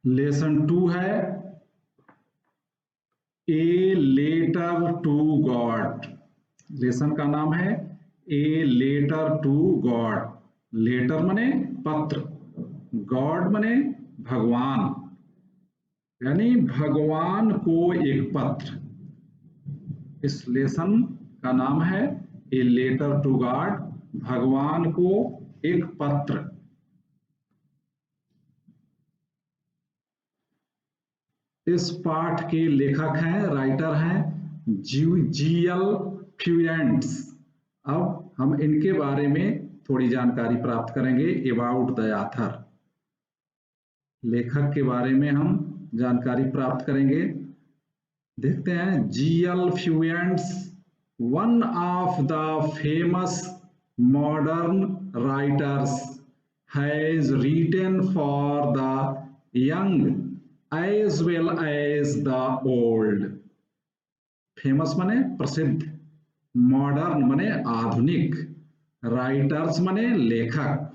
Lesson 2 है a letter to God. Lesson का नाम है a letter to God. Letter मने पत्र, गॉड मने भगवान, यानी भगवान को एक पत्र। इस लेसन का नाम है ए लेटर टू गॉड, भगवान को एक पत्र। इस पाठ के लेखक हैं, राइटर हैं जीएल फ्यूएंट्स। अब हम इनके बारे में थोड़ी जानकारी प्राप्त करेंगे अबाउट द ऑथर। लेखक के बारे में हम जानकारी प्राप्त करेंगे। देखते हैं, G L Fuentes one of the famous modern writers has written for the young as well as the old। Famous मने प्रसिद्ध, मॉडर्न मने आधुनिक, राइटर्स मने लेखक,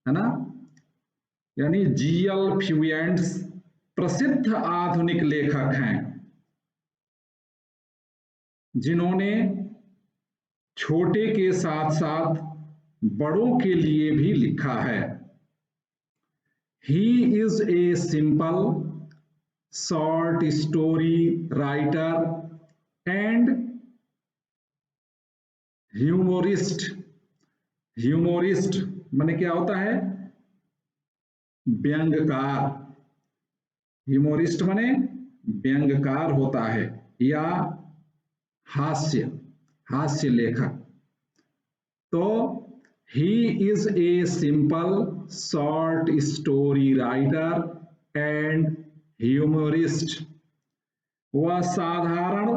है ना। यानी जीएल फ्यूएंट्स प्रसिद्ध आधुनिक लेखक हैं जिन्होंने छोटे के साथ साथ बड़ों के लिए भी लिखा है। He is a simple, short story writer and humorist। humorist माने क्या होता है? व्यंग्यकार। humorist माने व्यंग्यकार होता है या हास्य लेखक। तो he is a simple, short story writer and humorist। वह साधारण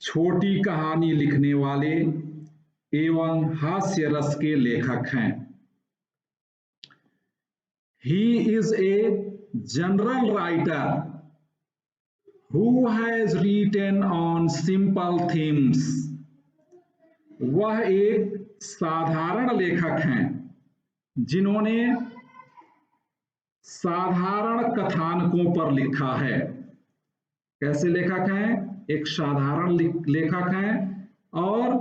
छोटी कहानी लिखने वाले एवं हास्य रस के लेखक हैं। He is a general writer who has written on simple themes। वह एक साधारण लेखक हैं जिन्होंने साधारण कथानकों पर लिखा है। कैसे लेखक हैं? एक साधारण लेखक हैं और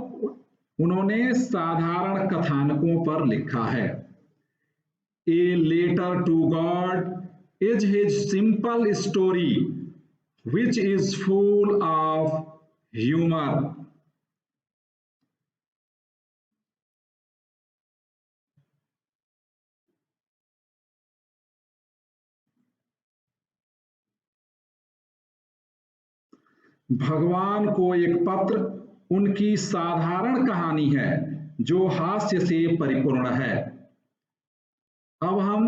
उन्होंने साधारण कथानकों पर लिखा है। A letter to God is his simple story which is full of humour. भगवान को एक पत्र उनकी साधारण कहानी है जो हास्य से परिपूर्ण है। अब हम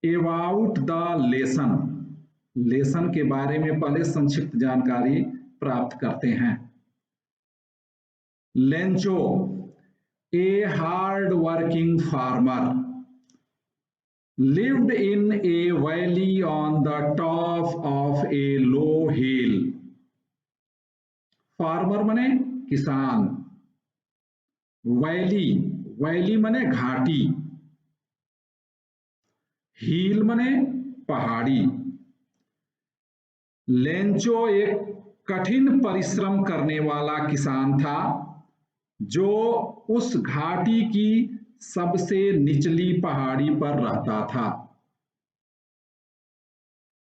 अबाउट द लेसन के बारे में पहले संक्षिप्त जानकारी प्राप्त करते हैं। Lencho a hard working farmer lived in a valley on the top of a low hill। Farmer मने किसान, वैली मने घाटी, हिल मने पहाड़ी। लेंचो एक कठिन परिश्रम करने वाला किसान था जो उस घाटी की सबसे निचली पहाड़ी पर रहता था।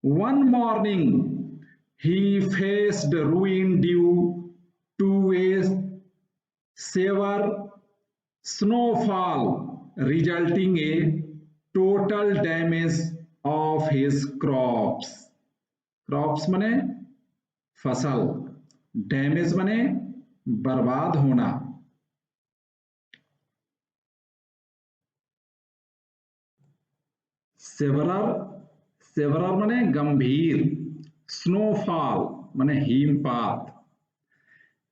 One morning he faced ruin due to a severe snowfall resulting in total damage of his crops। Crops मने फसल, डैमेज मने बर्बाद होना। सेवरर मने गंभीर, स्नोफॉल मने हिमपात।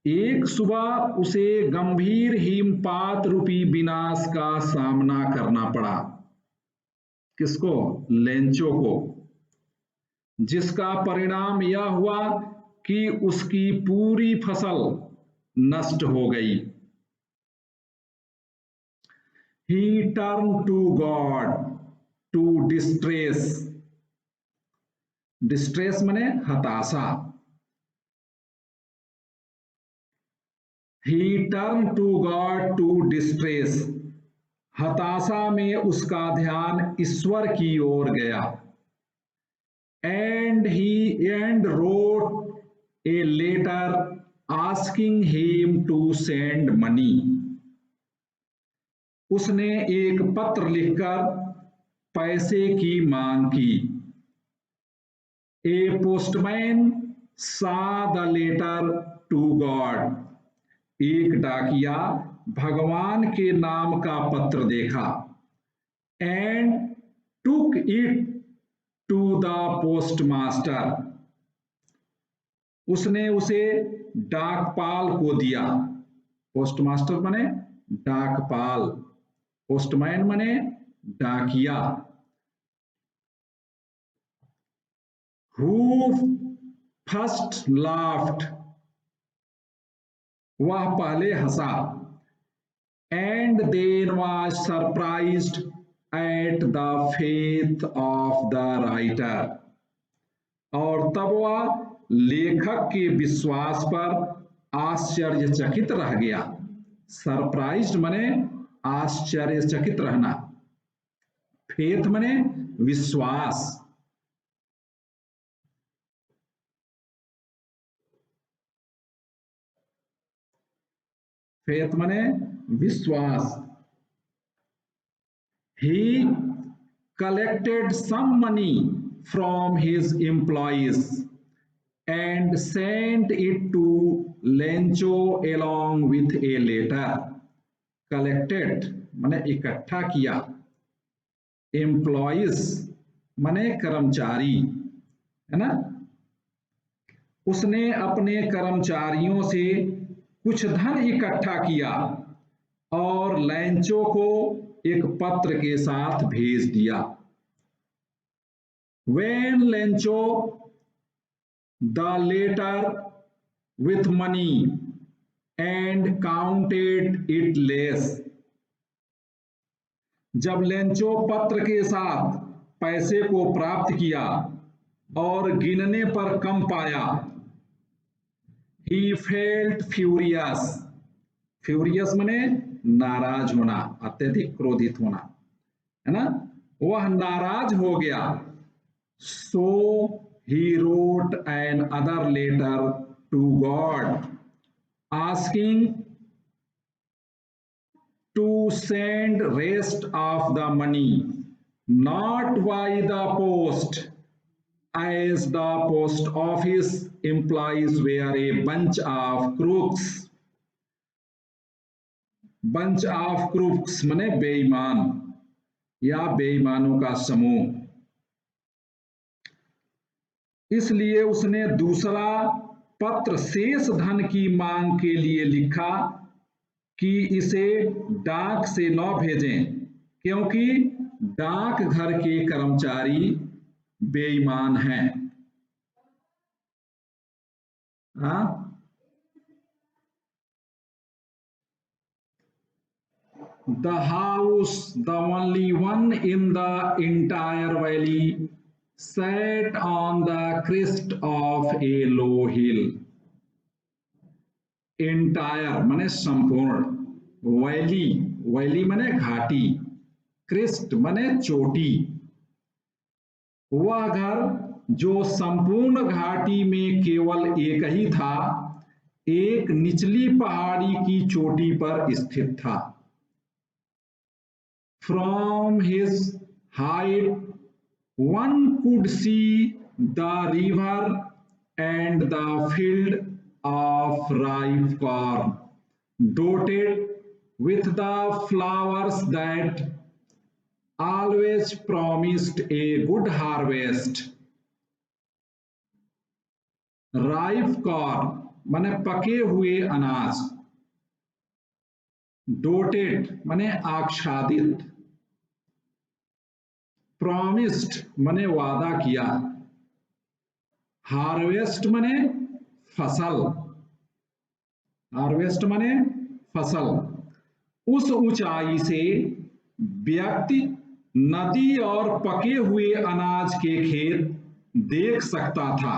एक सुबह उसे गंभीर हिमपात रूपी विनाश का सामना करना पड़ा। किसको? लेंचो को। जिसका परिणाम यह हुआ कि उसकी पूरी फसल नष्ट हो गई। He turned to God to distress distress मने हताशा। He turned to God to distress, हताशा में उसका ध्यान ईश्वर की ओर गया। And wrote a letter asking him to send money, उसने एक पत्र लिखकर पैसे की मांग की। A postman saw the letter to God, एक डाकिया भगवान के नाम का पत्र देखा। And took it to the post master, उसने उसे डाकपाल को दिया। पोस्ट मास्टर मने डाकपाल, पोस्टमैन मने डाकिया। हु फर्स्ट लाफ्ड, वह पहले हंसा। And then was surprised at the faith of the writer, और तब वह लेखक के विश्वास पर आश्चर्यचकित रह गया। सरप्राइज्ड मने आश्चर्यचकित रहना, फेथ मने विश्वास। फेथ मने विश्वास। He collected some money from his employees and sent it to Lencho along with a letter. Collected माने इकट्ठा किया, employees माने कर्मचारी, है ना। उसने अपने कर्मचारियों से कुछ धन इकट्ठा किया और लैंचो को एक पत्र के साथ भेज दिया। When Lencho the letter with money and counted it less, जब लेंचो पत्र के साथ पैसे को प्राप्त किया और गिनने पर कम पाया, he felt furious, फ्यूरियस मने नाराज होना, अत्यधिक क्रोधित होना, है ना। वह नाराज हो गया। So he wrote another letter to God asking to send rest of the money not by the post, as the post office employees were a bunch of crooks. Bunch of crooks मने बेईमान या बेईमानों का समूह। इसलिए उसने दूसरा पत्र शेष धन की मांग के लिए लिखा कि इसे डाक से न भेजें, क्योंकि डाक घर के कर्मचारी बेईमान हैं। हाँ, the house, the only one in the entire valley, sat on the crest of a low hill. Entire माने संपूर्ण, वैली, वैली माने घाटी, क्रिस्ट माने चोटी। वह घर जो संपूर्ण घाटी में केवल एक ही था, एक निचली पहाड़ी की चोटी पर स्थित था। From his height, one could see the river and the field of ripe corn, dotted with the flowers that always promised a good harvest. Ripe corn माने पके हुए अनाज, डोटेड माने आच्छादित, प्रॉमिस्ड माने वादा किया, हार्वेस्ट माने फसल, हार्वेस्ट माने फसल। उस ऊंचाई से व्यक्ति नदी और पके हुए अनाज के खेत देख सकता था,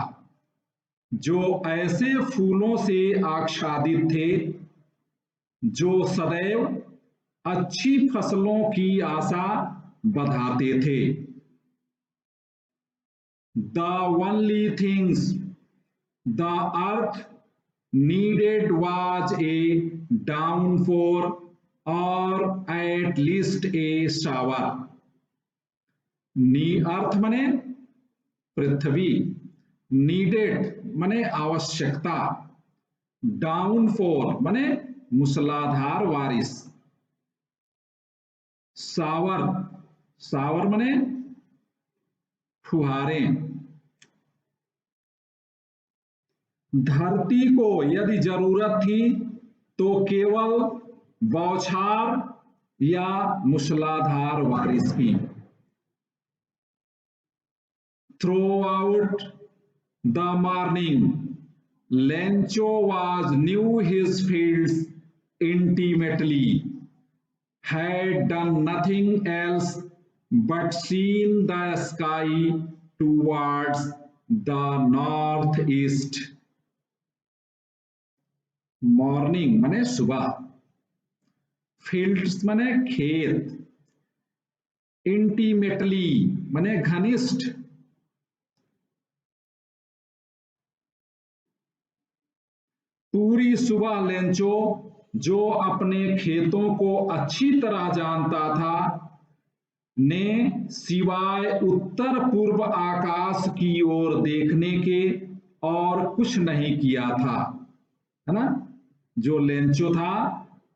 जो ऐसे फूलों से आच्छादित थे जो सदैव अच्छी फसलों की आशा बधाते थे। The only things the earth needed was a downpour or at least a shower. अर्थ मने पृथ्वी, नीडेड मने आवश्यकता, डाउनफॉर मने मूसलाधार बारिश, सावर सावर मने फुहारें। धरती को यदि जरूरत थी तो केवल बौछार या मूसलाधार बारिश की। Throughout the morning, Lencho was knew his fields intimately, had done nothing else but seen the sky towards the northeast. Morning माने सुबह, फील्ड्स माने खेत, इंटीमेटली माने घनिष्ठ, पूरी सुबह लेंचो जो अपने खेतों को अच्छी तरह जानता था ने सिवाय उत्तर पूर्व आकाश की ओर देखने के और कुछ नहीं किया था, है ना। जो लेंचो था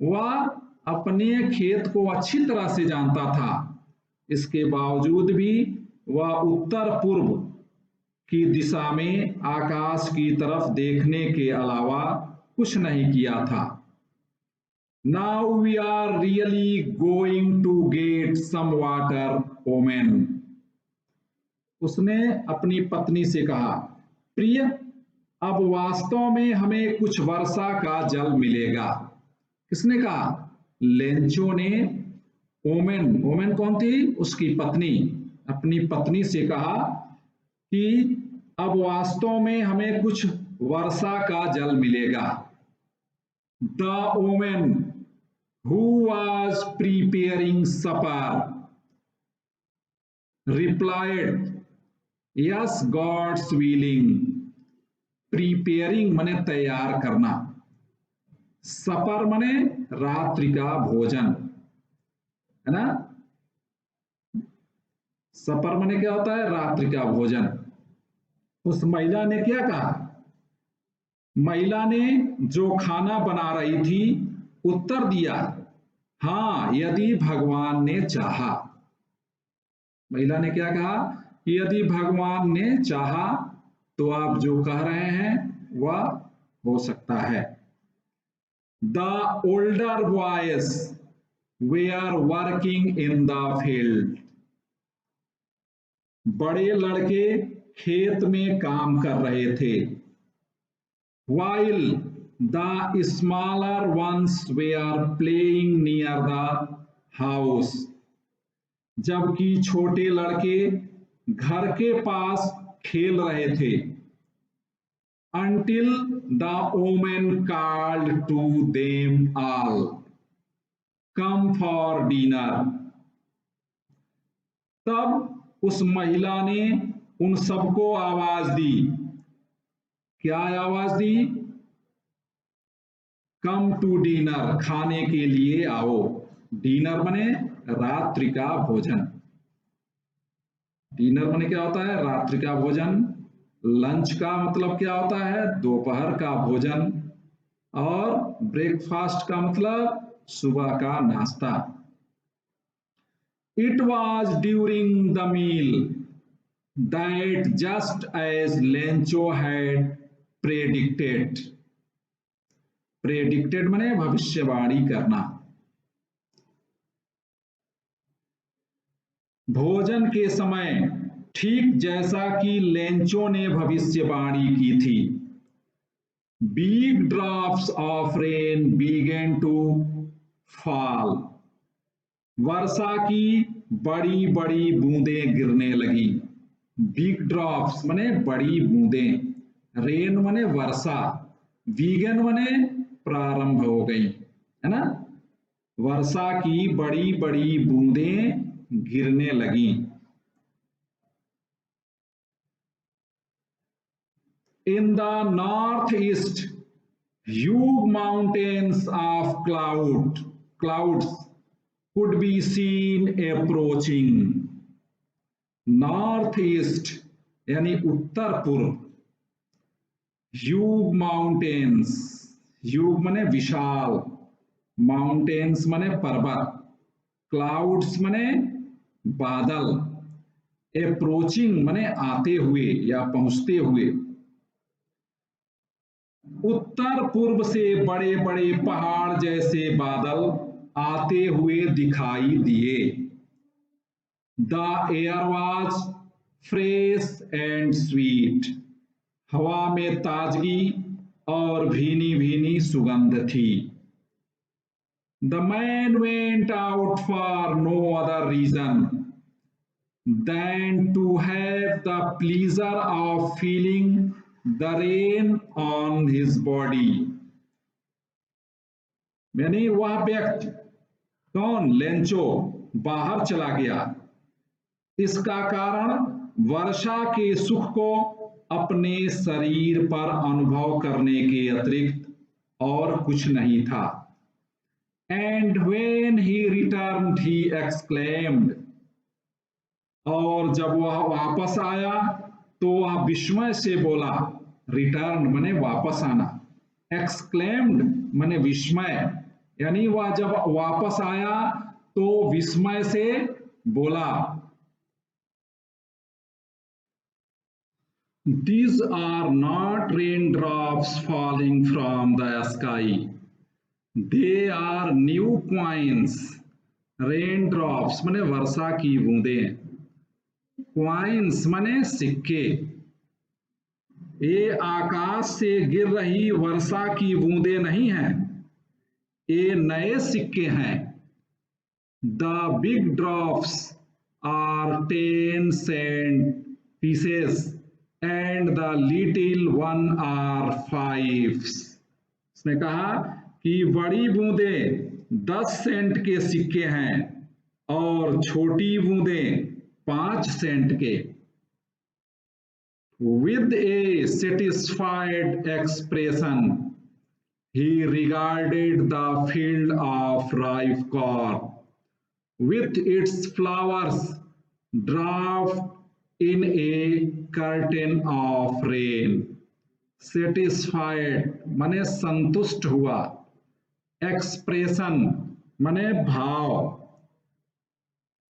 वह अपने खेत को अच्छी तरह से जानता था, इसके बावजूद भी वह उत्तर पूर्व की दिशा में आकाश की तरफ देखने के अलावा कुछ नहीं किया था। Now we are really going to get some water, ओमेन। उसने अपनी पत्नी से कहा, प्रिय, अब वास्तव में हमें कुछ वर्षा का जल मिलेगा। किसने कहा? लेंचो ने। ओमेन, ओमेन कौन थी? उसकी पत्नी। अपनी पत्नी से कहा कि अब वास्तव में हमें कुछ वर्षा का जल मिलेगा। The woman who was preparing supper replied, Yes, God's willing. Preparing मने तैयार करना, सपर मने रात्रि का भोजन, है ना। सपर मने क्या होता है? रात्रि का भोजन। उस महिला ने क्या कहा? महिला ने जो खाना बना रही थी उत्तर दिया, हाँ, यदि भगवान ने चाहा। महिला ने क्या कहा? यदि भगवान ने चाहा तो आप जो कह रहे हैं वह हो सकता है। The older boys were working in the field. बड़े लड़के खेत में काम कर रहे थे। While the smaller ones were playing near the house. जबकि छोटे लड़के घर के पास खेल रहे थे। Until the woman called to them all, come for dinner. तब उस महिला ने उन सबको आवाज दी। क्या आवाज दी? कम टू डिनर, खाने के लिए आओ। डिनर माने रात्रि का भोजन। डिनर माने क्या होता है? रात्रि का भोजन। लंच का मतलब क्या होता है? दोपहर का भोजन। और ब्रेकफास्ट का मतलब सुबह का नाश्ता। It was during the meal that just as Lencho had predicted. Predicted माने भविष्यवाणी करना। भोजन के समय ठीक जैसा कि लेंचो ने भविष्यवाणी की थी, big drops of rain began to fall. वर्षा की बड़ी बड़ी बूंदें गिरने लगी। बिग ड्रॉप्स माने बड़ी बूंदें, रेन माने वर्षा, वीगन माने प्रारंभ हो गई, है ना। वर्षा की बड़ी बड़ी बूंदें गिरने लगी। In the north east huge mountains of clouds could be seen approaching. North east यानी उत्तर पूर्व, ह्यूग माउंटेन्स, ह्यूग माने विशाल, माउंटेन्स माने पर्वत, क्लाउड्स माने बादल, अप्रोचिंग माने आते हुए या पहुंचते हुए। उत्तर पूर्व से बड़े बड़े पहाड़ जैसे बादल आते हुए दिखाई दिए। The air was fresh and sweet, हवा में ताजगी और भीनी भीनी सुगंध थी। The man went out for no other reason than to have the pleasure of feeling the rain on his body. यानी वह व्यक्ति, कौन, लेंचो, बाहर चला गया इसका कारण वर्षा के सुख को अपने शरीर पर अनुभव करने के अतिरिक्त और कुछ नहीं था। And when he returned, he exclaimed, और जब वह वापस आया तो वह विस्मय से बोला, रिटर्न माने वापस आना, एक्सक्लेम्ड माने विस्मय, यानी वह जब वापस आया तो विस्मय से बोला। These are not raindrops falling from the sky, they are new coins. Raindrops माने वर्षा की बूंदें, क्वाइंस माने सिक्के, ये आकाश से गिर रही वर्षा की बूंदें नहीं हैं, ये नए सिक्के हैं। The big drops are 10 cent pieces and the little one are 5। उसने कहा कि बड़ी बूंदें 10 सेंट के सिक्के हैं और छोटी बूंदें 5 सेंट के। With a satisfied expression, he regarded the field of ripe corn with its flowers draped in a curtain of rain. Satisfied माने संतुष्ट हुआ, expression माने भाव,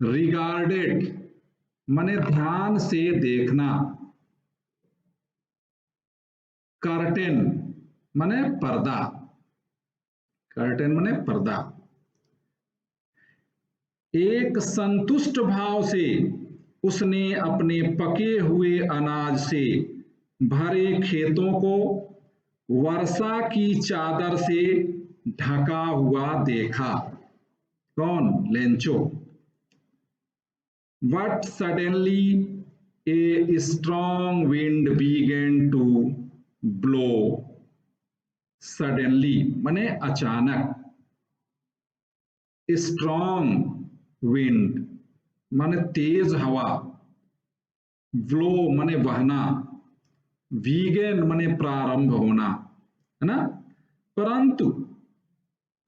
regarded माने ध्यान से देखना, कर्टेन माने पर्दा, कर्टेन माने पर्दा। एक संतुष्ट भाव से उसने अपने पके हुए अनाज से भरे खेतों को वर्षा की चादर से ढका हुआ देखा। कौन, Lencho. But suddenly a strong wind began to blow. Suddenly माने अचानक, strong wind माने तेज हवा, blow माने बहना, began माने प्रारंभ होना, है ना। परंतु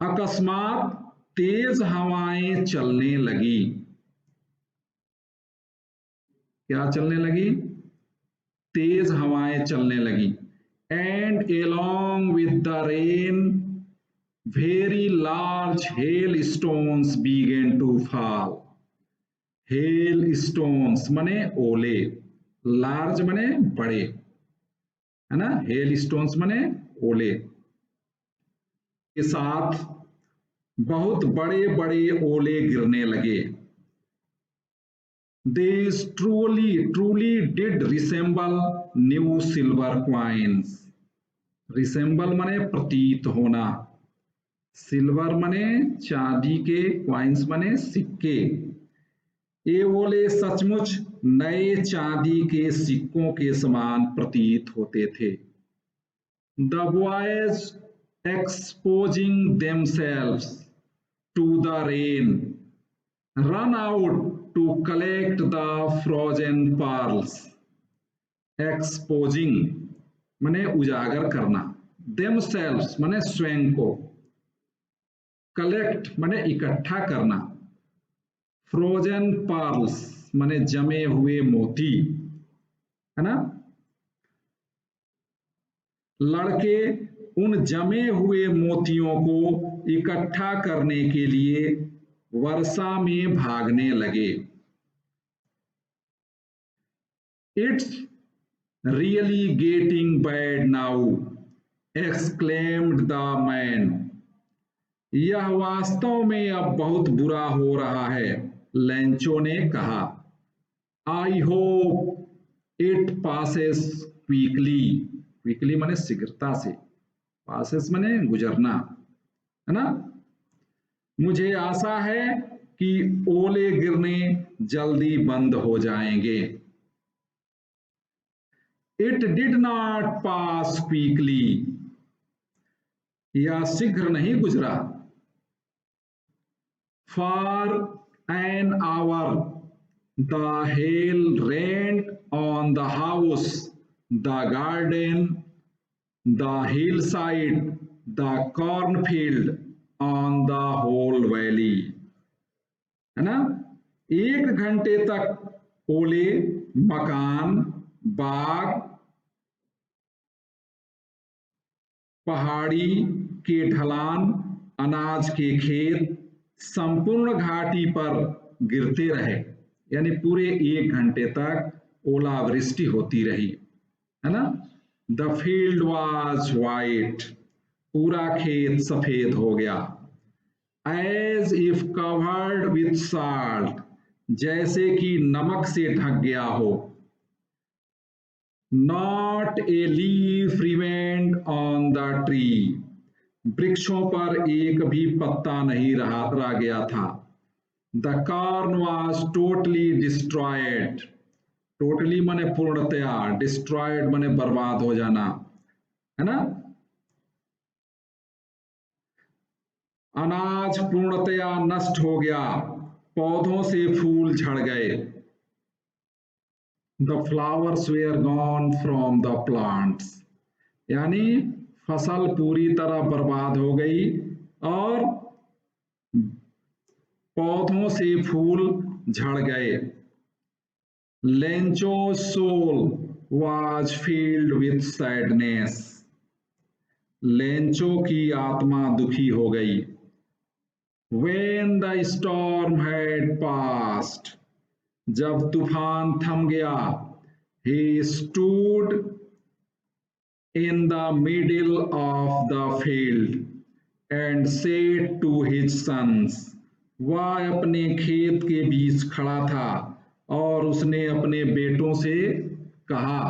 अकस्मात तेज हवाएं चलने लगी। क्या चलने लगी, तेज हवाएं चलने लगी। And along with the rain very large hailstones began to fall. hailstones माने ओले, लार्ज माने बड़े, है ना, hailstones माने ओले के साथ बहुत बड़े बड़े ओले गिरने लगे। These truly did resemble new silver coins. Resemble माने प्रतीत होना, सिल्वर माने चांदी के, क्वाइंस माने सिक्के। ये ओले सचमुच नए चांदी के सिक्कों के समान प्रतीत होते थे। The boys exposing themselves to the rain run out to collect the frozen pearls. Exposing माने उजागर करना, देमसेल्व्स माने स्वयं को, कलेक्ट माने इकट्ठा करना, फ्रोजन पर्ल्स माने जमे हुए मोती, है ना। लड़के उन जमे हुए मोतियों को इकट्ठा करने के लिए वर्षा में भागने लगे। It's really getting bad now, exclaimed the man. यह वास्तव में अब बहुत बुरा हो रहा है, लेंचो ने कहा। I hope it passes quickly, quickly माने शीघ्रता से, पासेस माने गुजरना, है ना। मुझे आशा है कि ओले गिरने जल्दी बंद हो जाएंगे। It did not pass quickly, यह शीघ्र नहीं गुजरा। For an hour the hail rained on the house, the garden, the hillside, the cornfield, on the whole valley, है ना। 1 घंटे तक ओले मकान, बाग, पहाड़ी के ढलान, अनाज के खेत, संपूर्ण घाटी पर गिरते रहे, यानी पूरे 1 घंटे तक ओलावृष्टि होती रही, है ना। द फील्ड वॉज वाइट, पूरा खेत सफेद हो गया। As if covered with salt, जैसे कि नमक से ढक गया हो। Not a leaf remained on the tree, वृक्षों पर एक भी पत्ता नहीं रह गया था। The corn was totally destroyed, totally माने पूर्णतया, डिस्ट्रॉयड माने बर्बाद हो जाना, है ना। अनाज पूर्णतया नष्ट हो गया, पौधों से फूल झड़ गए। The flowers were gone from the plants, यानी फसल पूरी तरह बर्बाद हो गई और पौधों से फूल झड़ गए। Lencho soul was filled with sadness, Lencho की आत्मा दुखी हो गई। When the storm had passed, जब तूफान थम गया, he stood in the middle of the field and said to his sons, वह अपने खेत के बीच खड़ा था और उसने अपने बेटों से कहा,